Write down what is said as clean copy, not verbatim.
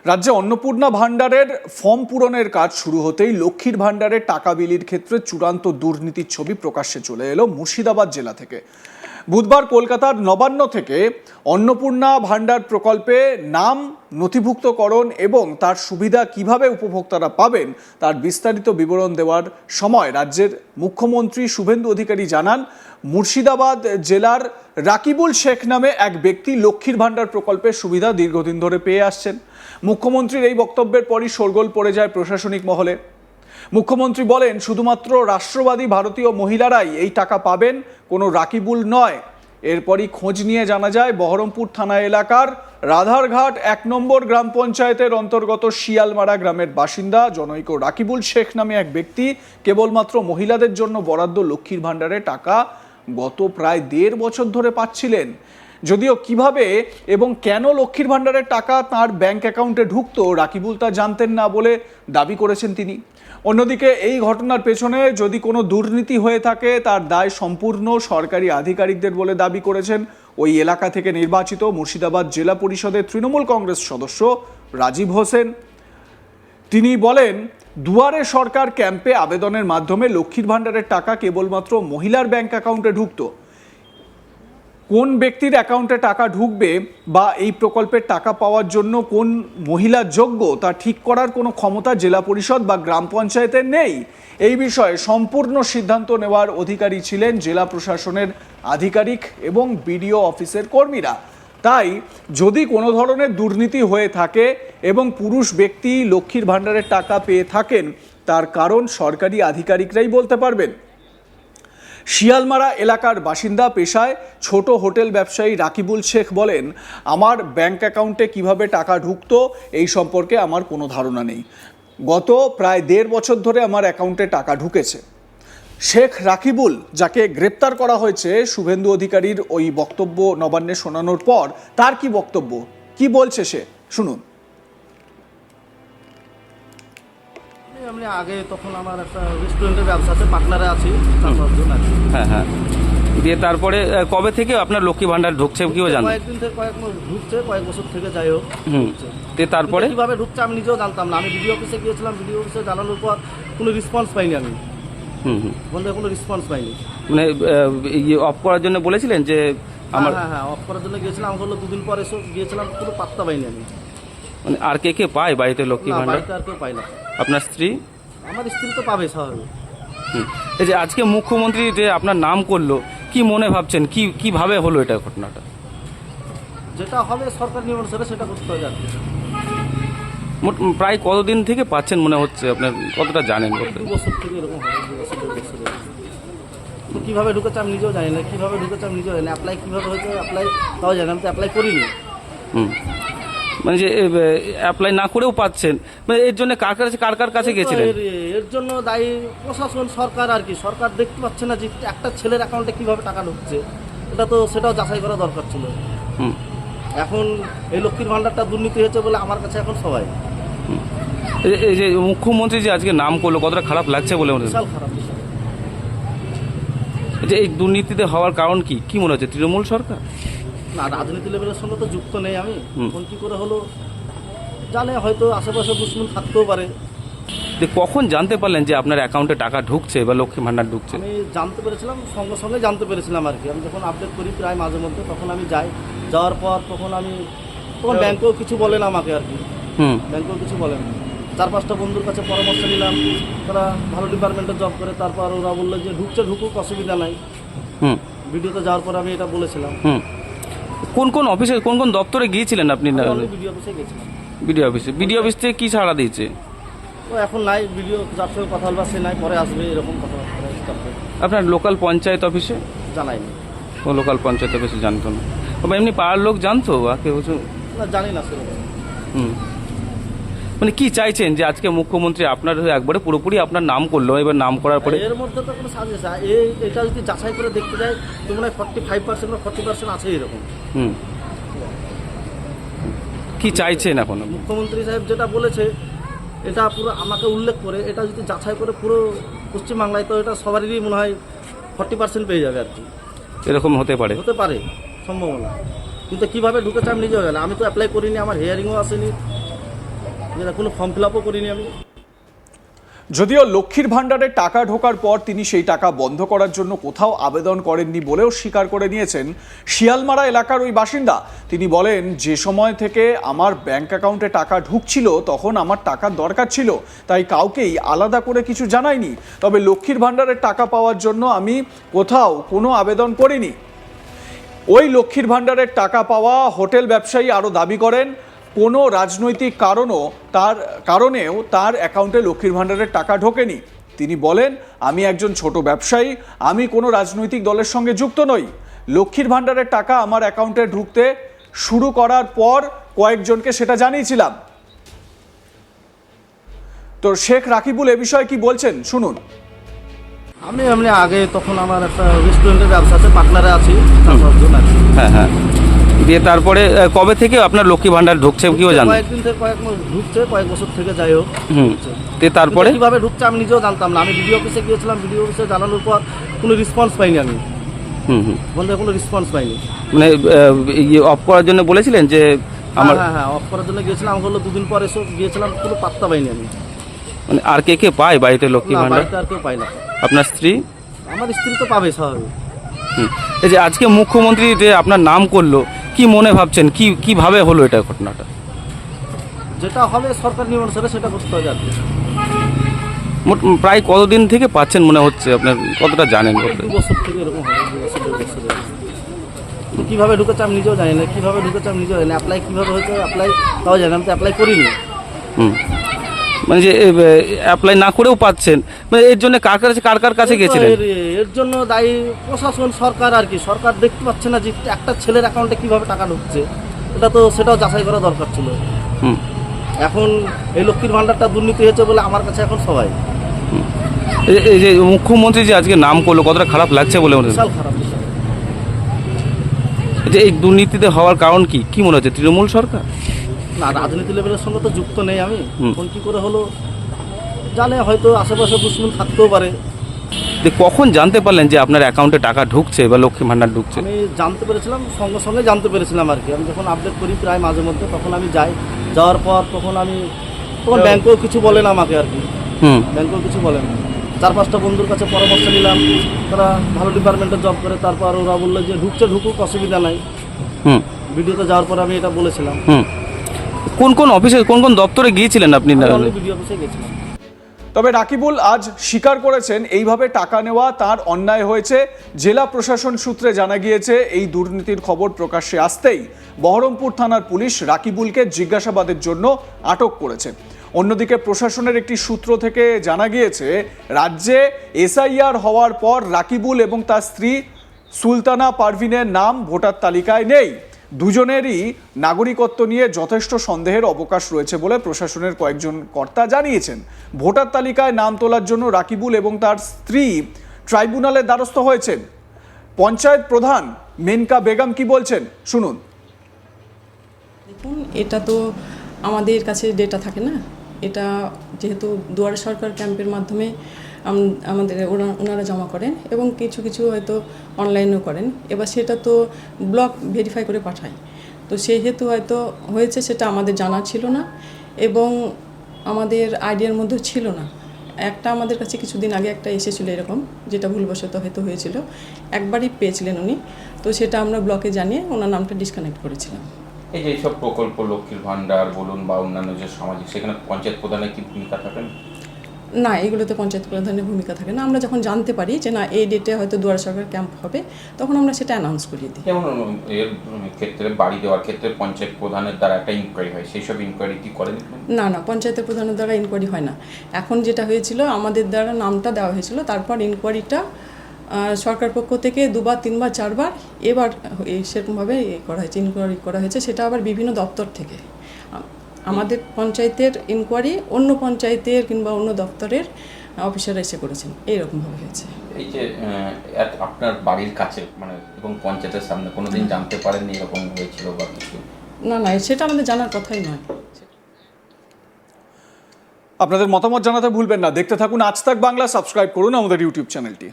রাজ্যে অন্নপূর্ণা ভাণ্ডারের ফর্ম পূরণের কাজ শুরু হতেই লক্ষ্মীর ভাণ্ডারের টাকা বিলির ক্ষেত্রে চূড়ান্ত দুর্নীতির ছবি প্রকাশ্যে চলে এলো মুর্শিদাবাদ জেলা থেকে। বুধবার কলকাতার নবান্ন থেকে অন্নপূর্ণা ভাণ্ডার প্রকল্পে নাম নথিভুক্তকরণ এবং তার সুবিধা কিভাবে উপভোক্তারা পাবেন তার বিস্তারিত বিবরণ দেওয়ার সময় রাজ্যের মুখ্যমন্ত্রী শুভেন্দু অধিকারী জানান, মুর্শিদাবাদ জেলার রাকিবুল শেখ নামে এক ব্যক্তি লক্ষ্মীর ভাণ্ডার প্রকল্পের সুবিধা দীর্ঘদিন ধরে পেয়ে আসছেন। মুখ্যমন্ত্রীর এই বক্তব্যের পরই শোরগোল পড়ে যায় প্রশাসনিক মহলে। মুখ্যমন্ত্রী বলেন, শুধুমাত্র রাষ্ট্রবাদী ভারতীয় মহিলারাই এই টাকা পাবেন, কোনো রাকিবুল নয়। এরপরই খোঁজ নিয়ে জানা যায়, বহরমপুর থানা এলাকার রাধারঘাট ১ নম্বর গ্রাম পঞ্চায়েতের অন্তর্গত শিয়ালমারা গ্রামের বাসিন্দা জনৈক রাকিবুল শেখ নামে এক ব্যক্তি কেবলমাত্র মহিলাদের জন্য বরাদ্দ লক্ষ্মীর ভাণ্ডারে টাকা গত প্রায় ১.৫ বছর ধরে পাচ্ছিলেন। যদিও কিভাবে এবং কেন লক্ষ্মীর ভাণ্ডারের টাকা তার ব্যাংক অ্যাকাউন্টে ঢুকতো রাকিবুল তা জানতেন না বলে দাবি করেছেন তিনি। অন্যদিকে এই ঘটনার পেছনে যদি কোনো দুর্নীতি হয়ে থাকে তার দায় সম্পূর্ণ সরকারি আধিকারিকদের বলে দাবি করেছেন ওই এলাকা থেকে নির্বাচিত মুর্শিদাবাদ জেলা পরিষদের তৃণমূল কংগ্রেস সদস্য রাজীব হোসেন। তিনি বলেন, দুয়ারে সরকার ক্যাম্পে আবেদনের মাধ্যমে লক্ষ্মীর ভাণ্ডারের টাকা কেবলমাত্র মহিলার ব্যাংক অ্যাকাউন্টে ঢুকতো। কোন ব্যক্তির অ্যাকাউন্টে টাকা ঢুকবে বা এই প্রকল্পের টাকা পাওয়ার জন্য কোন মহিলা যোগ্য তা ঠিক করার কোনো ক্ষমতা জেলা পরিষদ বা গ্রাম পঞ্চায়েতের নেই। এই বিষয়ে সম্পূর্ণ সিদ্ধান্ত নেওয়ার অধিকারী ছিলেন জেলা প্রশাসনের আধিকারিক এবং বিডিও অফিসের কর্মীরা। তাই যদি কোনো ধরনের দুর্নীতি হয়ে থাকে এবং পুরুষ ব্যক্তি লক্ষ্মীর ভাণ্ডারের টাকা পেয়ে থাকেন, তার কারণ সরকারি আধিকারিকরাই বলতে পারবেন। শিয়ালমারা এলাকার বাসিন্দা, পেশায় ছোট হোটেল ব্যবসায়ী রাকিবুল শেখ বলেন, আমার ব্যাংক অ্যাকাউন্টে কিভাবে টাকা ঢুকতো এই সম্পর্কে আমার কোনো ধারণা নেই। গত প্রায় ১.৫ বছর ধরে আমার অ্যাকাউন্টে টাকা ঢুকেছে। শেখ রাকিবুল, যাকে গ্রেপ্তার করা হয়েছে, শুভেন্দু অধিকারীর ওই বক্তব্য নবান্নে শোনানোর পর তার কি বক্তব্য, কি বলছে সে শুনুন। আমি আগে তখন আমার একটা রেস্টুরেন্টের ব্যবসা আছে, পার্টনারে আছি। হ্যাঁ, দিয়ে তারপরে কবে থেকে আপনার লক্ষ্মী ভাণ্ডার ঢুকছে কেউ জানেন? কয়েকদিন থেকে কয়েক মাস ঢুকছে, কয়েক বছর থেকে যাই হোক। দিয়ে তারপরে কিভাবে ঢুকছে আমি নিজেও জানতাম না। আমি বিডিও অফিসে গিয়েছিলাম, বিডিও অফিসে জানানোর পর কোনো রেসপন্স পাইনি। আমি বলতে কোনো রেসপন্স পাইনি। মানে অফ করার জন্য বলেছিলেন যে আমার? হ্যাঁ, অফ করার জন্য গিয়েছিলাম। আমি বললো 2 দিন পর এসে গিয়েছিলাম, কোনো পাত্তা পাইনি আমি। মানে আর কে কে পায় বাড়িতে লক্ষ্মী ভাণ্ডার? আর কেউ পাই না। আপনার স্ত্রী? আমার স্ত্রী তো পাবে স্বাভাবিক। এই যে আজকে মুখ্যমন্ত্রী যে আপনার নাম করলো, কি মনে ভাবছেন, কিভাবে হলো এটা ঘটনাটা? যেটা হবে সরকার নিয়ম অনুসারে সেটা করতে হবে। প্রায় কতদিন থেকে পাচ্ছেন মনে হচ্ছে, আপনার কতটা জানেন? 2 বছর থেকে এরকম হবে, 2 বছর 1.5 বছর। তো কীভাবে ঢুকেছে আমি নিজেও জানি না, কীভাবে ঢুকেছে আমি নিজেও জানি না। অ্যাপ্লাই কীভাবে হয়েছে অ্যাপ্লাই তাও জানি, আমি তো অ্যাপ্লাই করিনি। মানে যে অ্যাপ্লাই না করেও পাচ্ছেন, মানে এর জন্য কার কাছে গেছিলেন? এর জন্য দায়ী প্রশাসন, সরকার আর কি। সরকার দেখতে পাচ্ছে না যে একটা ছেলের অ্যাকাউন্টে কীভাবে টাকা ঢুকছে। সেটাও যাচাই করা দরকার ছিল। এখন এই লক্ষ্মীর ভাণ্ডারটা দুর্নীতি হয়েছে বলে আমার কাছে এখন সবাই। এই যে মুখ্যমন্ত্রী যে আজকে নাম করলো, কতটা খারাপ লাগছে বলে মনে হচ্ছে? বিশাল খারাপ। যে এই দুর্নীতিতে হওয়ার কারণ কি মনে হচ্ছে? তৃণমূল সরকার না, রাজনীতি লেভেলের সঙ্গে তো যুক্ত নেই আমি। এখন কী করে হলো জানে, হয়তো আশেপাশে দুশ্মন থাকতেও পারে। যে কখন জানতে পারলেন যে আপনার অ্যাকাউন্টে টাকা ঢুকছে বা লক্ষ্মী ভাণ্ডার ঢুকছে? আমি জানতে পেরেছিলাম, সঙ্গে সঙ্গে জানতে পেরেছিলাম আর কি। আমি যখন আপডেট করি প্রায় মাঝে মধ্যে, তখন আমি যাওয়ার পর তখন ব্যাংকেও কিছু বলেন আমাকে আর কি। ব্যাংকেও কিছু বলেন। 4-5টা বন্ধুর কাছে পরামর্শ নিলাম, তারা ভালো ডিপার্টমেন্টে জব করে। তারপর ওরা বললো যে ঢুকুক, অসুবিধা নাই। ভিডিওতে যাওয়ার পর আমি এটা বলেছিলাম। কোন অফিসে, কোন দপ্তরে গিয়েছিলেন আপনি? ভিডিও অফিসে গেছিলাম। বিডিও অফিস থেকে কি ছাড়া দিয়েছে? তো এখন নাই, ভিডিও যার সঙ্গে কথা বলবা সে নাই, পরে আসবে, এরকম কথাবার্তা। আপনার লোকাল পঞ্চায়েত অফিসে জানাইনি। ও লোকাল পঞ্চায়েত অফিসে জানতো না? এমনি পাড়ার লোক জানতো বা কেউ? না, জানি না সেরকম। মানে কি চাইছেন যে আজকে মুখ্যমন্ত্রী আপনার একবারে পুরোপুরি আপনার নাম করলো, এবার নাম করার পরে এর মধ্যে তো কোনো সাজেশন এটা যদি যাচাই করে দেখতে যায় তো মনে হয় 45% বা 40% আছে এরকম। কি চাইছেন এখন? মুখ্যমন্ত্রী সাহেব যেটা বলেছে এটা পুরো আমাকে উল্লেখ করে, এটা যদি যাচাই করে পুরো পশ্চিমবাংলায়, তো এটা সবারই মনে হয় 40% পেয়ে যাবে আর কি। এরকম হতে পারে সম্ভাবনা। কিন্তু কীভাবে ঢুকেছে আমি নিজেও জানি। আমি তো অ্যাপ্লাই করিনি, আমার হিয়ারিংও আসেনি। যেটা কোনো ফর্ম ফিল আপও করিনি আমি। যদিও লক্ষ্মীর ভাণ্ডারে টাকা ঢোকার পর তিনি সেই টাকা বন্ধ করার জন্য কোথাও আবেদন করেননি বলেও স্বীকার করে নিয়েছেন শিয়ালমারা এলাকার ওই বাসিন্দা। তিনি বলেন, যে সময় থেকে আমার ব্যাংক অ্যাকাউন্টে টাকা ঢুকছিল তখন আমার টাকার দরকার ছিল, তাই কাউকেই আলাদা করে কিছু জানাইনি। তবে লক্ষ্মীর ভাণ্ডারের টাকা পাওয়ার জন্য আমি কোথাও কোনো আবেদন করিনি। ওই লক্ষ্মীর ভাণ্ডারের টাকা পাওয়া হোটেল ব্যবসায়ী আরও দাবি করেন, কোনো রাজনৈতিক কারণেও তার অ্যাকাউন্টে লক্ষ্মীর ভাণ্ডারের টাকা ঢোকেনি। তিনি বলেন, আমি একজন ছোট ব্যবসায়ী, আমি কোনো রাজনৈতিক দলের সঙ্গে যুক্ত নই। লক্ষ্মীর ভাণ্ডারের টাকা আমার অ্যাকাউন্টে ঢুকতে শুরু করার পর কয়েকজনকে সেটা জানিয়েছিলাম। তো শেখ রাকিবুল এ বিষয়ে কি বলছেন শুনুন। আমি এমনি আগে তখন আমার একটা রেস্টুরেন্টের ব্যবসা আছে, পার্টনারে আছি 4-5 জন আছি। হ্যাঁ হ্যাঁ, দিয়ে তারপরে কবে থেকে আপনার লক্ষ্মী ভাণ্ডার ঢুকছে কিও জানেন? কয়েকদিন থেকে কয়েক মাস ঢুকছে, কয়েক বছর থেকে যাই হোক। দিয়ে তারপরে কিভাবে ঢুকছে আমি নিজেও জানতাম না। আমি বিডিও অফিসে গিয়েছিলাম, বিডিও অফিসে জানানোর পর কোনো রেসপন্স পাইনি আমি। বন্ধু কোনো রেসপন্স পাইনি। মানে অফ করার জন্য বলেছিলেন যে আমার? হ্যাঁ, অফ করার জন্য গিয়েছিলাম। আমি বললো 2 দিন পর এসে গিয়েছিলাম, কোনো পাত্তা পাইনি আমি। মানে আর কে কে পায় বাড়িতে লক্ষ্মী ভাণ্ডার? বাড়িতে আর কেউ পাই না। আপনার স্ত্রী? আমার স্ত্রী তো পাবে স্বাভাবিক। এই যে আজকে মুখ্যমন্ত্রী যে আপনার নাম করলো, কি মনে ভাবছেন, কিভাবে হলো এটা ঘটনাটা? যেটা হবে সরকার নিয়ম অনুসারে সেটা করতে হবে আর কি। প্রায় কতদিন থেকে পাচ্ছেন মনে হচ্ছে, আপনার কতটা জানেন? 2 বছর থেকে এরকম হবে, 2 বছর 1.5 বছর। কীভাবে ঢুকেছে আমি নিজেও জানি না, কীভাবে ঢুকেছে আমি নিজেও জানি না। অ্যাপ্লাই কীভাবে হয়েছে অ্যাপ্লাই তাও জানি, আমি তো অ্যাপ্লাই করিনি। মানে যে অ্যাপ্লাই না করেও পাচ্ছেন, মানে এর জন্য কার কাছে গেছিলেন? এর জন্য দায়ী প্রশাসন, সরকার আর কি। সরকার দেখতে পাচ্ছে না যে একটা ছেলের অ্যাকাউন্টে কীভাবে টাকা ঢুকছে, সেটাও যাচাই করা দরকার ছিল। এখন এই লক্ষ্মীর ভাণ্ডারটা দুর্নীতি হয়েছে বলে আমার কাছে এখন সবাই। এই যে মুখ্যমন্ত্রী যে আজকে নাম করলো, কতটা খারাপ লাগছে বলে মনে হয়? বিশাল খারাপ, বিশাল। যে এই দুর্নীতিতে হওয়ার কারণ কি মনে হচ্ছে? তৃণমূল সরকার? না, রাজনীতি লেভেলের সঙ্গে তো যুক্ত নেই আমি। কোন কি করে হলো জানে, হয়তো আশেপাশে দুশ্মন থাকতেও পারে। কখন জানতে পারলেন যে আপনার অ্যাকাউন্টে টাকা ঢুকছে বা লক্ষ্মী ভাণ্ডার ঢুকছে? আমি জানতে পেরেছিলাম, সঙ্গে সঙ্গে জানতে পেরেছিলাম আর কি। আমি যখন আপডেট করি প্রায় মাঝে মধ্যে, তখন আমি যাওয়ার পর তখন ব্যাংকেও কিছু বলে না আমাকে আর কি। ব্যাংকেও কিছু বলে না। 4-5টা বন্ধুর কাছে পরামর্শ নিলাম, তারা ভালো ডিপার্টমেন্টে জব করে। তারপর ওরা বললো যে ঢুকুক, অসুবিধা নাই। ভিডিওতে যাওয়ার পর আমি এটা বলেছিলাম। কোন অফিসে, কোন দপ্তরে গিয়েছিলেন আপনি? ভিডিও অফিসে গেছিলাম। তবে রাকিবুল আজ স্বীকার করেছেন, এইভাবে টাকা নেওয়া তার অন্যায় হয়েছে। জেলা প্রশাসন সূত্রে জানা গিয়েছে, এই দুর্নীতির খবর প্রকাশ্যে আসতেই বহরমপুর থানার পুলিশ রাকিবুলকে জিজ্ঞাসাবাদের জন্য আটক করেছে। অন্যদিকে প্রশাসনের একটি সূত্র থেকে জানা গিয়েছে, রাজ্যে এসআইআর হওয়ার পর রাকিবুল এবং তার স্ত্রী সুলতানা পারভিনের নাম ভোটার তালিকায় নেই। দুজনেরই নাগরিকত্ব নিয়ে যথেষ্ট সন্দেহের অবকাশ রয়েছে বলে প্রশাসনের কয়েকজন কর্তা জানিয়েছেন। ভোটার তালিকায় নাম তোলার জন্য রাকিবুল এবং তার স্ত্রী ট্রাইব্যুনালের দ্বারস্থ হয়েছেন। পঞ্চায়েত প্রধান মেনকা বেগম কি বলছেন শুনুন। দেখুন, এটা তো আমাদের কাছে ডেটা থাকে না। এটা যেহেতু দুয়ারে সরকার ক্যাম্পের মাধ্যমে আমাদের ওনারা জমা করেন এবং কিছু হয়তো অনলাইনেও করেন। এবার সেটা তো ব্লক ভেরিফাই করে পাঠায়। তো সেই হেতু হয়তো হয়েছে, সেটা আমাদের জানা ছিল না এবং আমাদের আইডিয়ার মধ্যেও ছিল না। একটা আমাদের কাছে কিছুদিন আগে একটা এসেছিলো এরকম, যেটা ভুলবশত হয়তো হয়েছিল। একবারই পেয়েছিলেন উনি, তো সেটা আমরা ব্লকে জানিয়ে ওনার নামটা ডিসকানেক্ট করেছিলাম। এই যে এইসব প্রকল্প লক্ষ্মীর ভাণ্ডার বলুন বা অন্যান্য যে সামাজিক, সেখানে পঞ্চায়েত প্রধানের কি ভূমিকা থাকেন? না, এগুলোতে পঞ্চায়েত প্রধানের ভূমিকা থাকে না। আমরা যখন জানতে পারি যে না এই ডেটে হয়তো দুয়ারে সরকার ক্যাম্প হবে, তখন আমরা সেটা অ্যানাউন্স করিয়ে দিই। যেমন এর ক্ষেত্রে বাড়ি দেওয়ার ক্ষেত্রে পঞ্চায়েত প্রধানের দ্বারা একটা ইনকোয়ারি হয়, সেই সব ইনকোয়ারি কি করেন? না, পঞ্চায়েতের প্রধানের দ্বারা ইনকোয়ারি হয় না। এখন যেটা হয়েছিল, আমাদের দ্বারা নামটা দেওয়া হয়েছিল, তারপর ইনকোয়ারিটা সরকার পক্ষ থেকে 2বার 3বার 4বার এবার সেরকমভাবে করা হয়েছে, ইনকোয়ারি করা হয়েছে। সেটা আবার বিভিন্ন দপ্তর থেকে। আমাদের পঞ্চায়েতের ইনকোয়ারি অন্য পঞ্চায়েতের কিংবা অন্য দপ্তরের অফিসাররা এসে করেছেন, এইরকমভাবে হয়েছে। এই যে আপনার বাড়ির কাছে মানে এবং পঞ্চায়েতের সামনে কোনোদিন জানতে পারেননি এরকম হয়েছিল বা কিছু? না, সেটা আমাদের জানার কথাই নয়। আপনাদের মতামত জানাতে ভুলবেন না। দেখতে থাকুন আজ তাক বাংলা, সাবস্ক্রাইব করুন আমাদের ইউটিউব চ্যানেলটি।